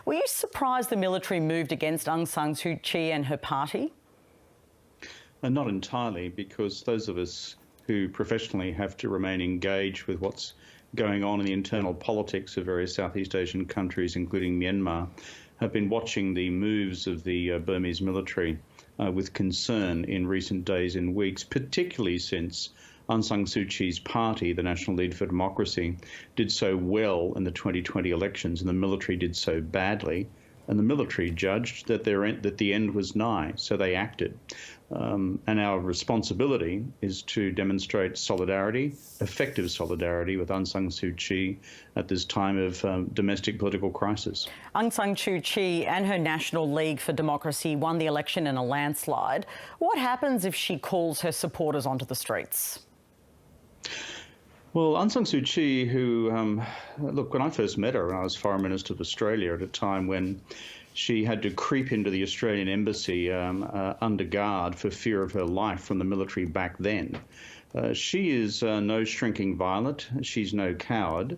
Were you surprised the military moved against Aung San Suu Kyi and her party? Not entirely, because those of us who professionally have to remain engaged with what's going on in the internal politics of various Southeast Asian countries, including Myanmar, have been watching the moves of the Burmese military with concern in recent days and weeks, particularly since Aung San Suu Kyi's party, the National League for Democracy, did so well in the 2020 elections and the military did so badly. And the military judged that the end was nigh, so they acted. And our responsibility is to demonstrate solidarity, effective solidarity with Aung San Suu Kyi at this time of domestic political crisis. Aung San Suu Kyi and her National League for Democracy won the election in a landslide. What happens if she calls her supporters onto the streets? Well, Aung San Suu Kyi, who, look, when I first met her, I was Foreign Minister of Australia at a time when she had to creep into the Australian embassy under guard for fear of her life from the military back then. She is no shrinking violet. She's no coward.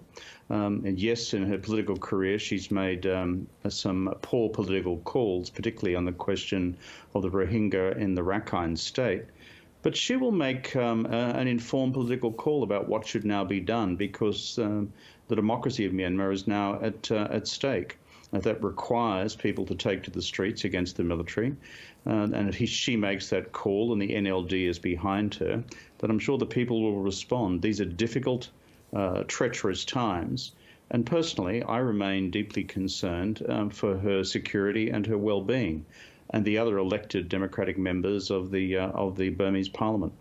And yes, in her political career, she's made some poor political calls, particularly on the question of the Rohingya in the Rakhine state. But she will make an informed political call about what should now be done, because the democracy of Myanmar is now at stake. That requires people to take to the streets against the military. And if she makes that call and the NLD is behind her, then I'm sure the people will respond. These are difficult, treacherous times. And personally, I remain deeply concerned for her security and her well-being, and the other elected democratic members of the Burmese parliament.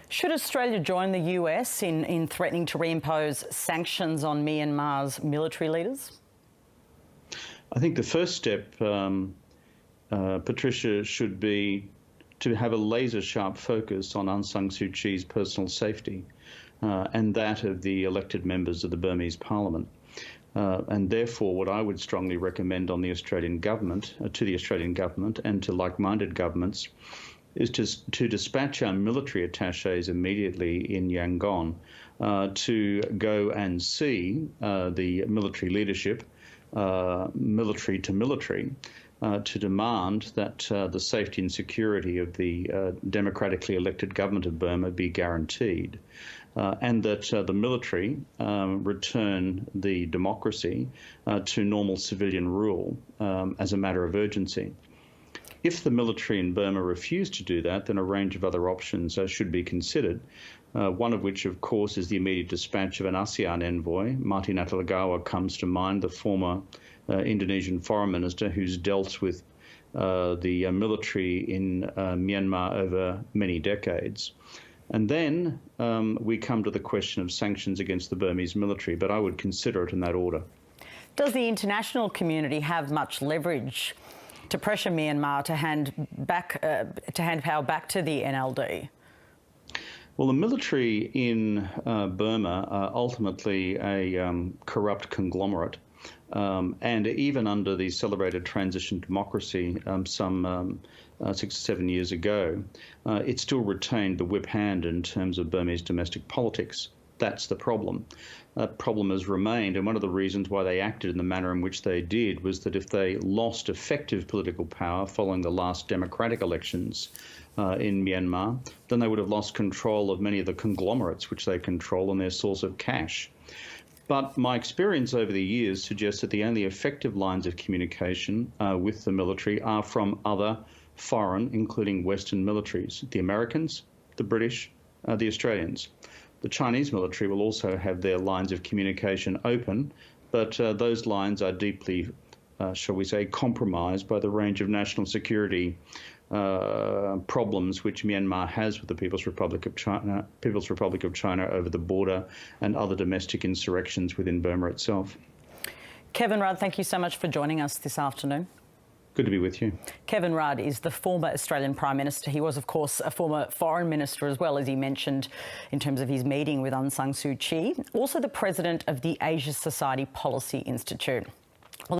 Should Australia join the US in threatening to reimpose sanctions on Myanmar's military leaders? I think the first step, Patricia, should be to have a laser-sharp focus on Aung San Suu Kyi's personal safety and that of the elected members of the Burmese parliament. And therefore, what I would strongly recommend on the Australian government, to the Australian government and to like-minded governments, is to dispatch our military attachés immediately in Yangon to go and see the military leadership, military to military, to demand that the safety and security of the democratically elected government of Burma be guaranteed. And that the military return the democracy to normal civilian rule as a matter of urgency. If the military in Burma refuse to do that, then a range of other options should be considered, one of which, of course, is the immediate dispatch of an ASEAN envoy. Marty Natalegawa comes to mind, the former Indonesian foreign minister who's dealt with the military in Myanmar over many decades. And then we come to the question of sanctions against the Burmese military, but I would consider it in that order. Does the international community have much leverage to pressure Myanmar to hand power back to the NLD? Well, the military in Burma are ultimately a corrupt conglomerate. And even under the celebrated transition democracy some 6 or 7 years ago, it still retained the whip hand in terms of Burmese domestic politics. That's the problem. That problem has remained, and one of the reasons why they acted in the manner in which they did was that if they lost effective political power following the last democratic elections in Myanmar, then they would have lost control of many of the conglomerates which they control and their source of cash. But my experience over the years suggests that the only effective lines of communication with the military are from other foreign, including Western militaries, the Americans, the British, the Australians. The Chinese military will also have their lines of communication open, but those lines are deeply, shall we say, compromised by the range of national security problems which Myanmar has with the People's Republic of China over the border and other domestic insurrections within Burma itself. Kevin Rudd, thank you so much for joining us this afternoon. Good to be with you. Kevin Rudd is the former Australian Prime Minister. He was, of course, a former Foreign Minister as well, as he mentioned in terms of his meeting with Aung San Suu Kyi. Also the President of the Asia Society Policy Institute.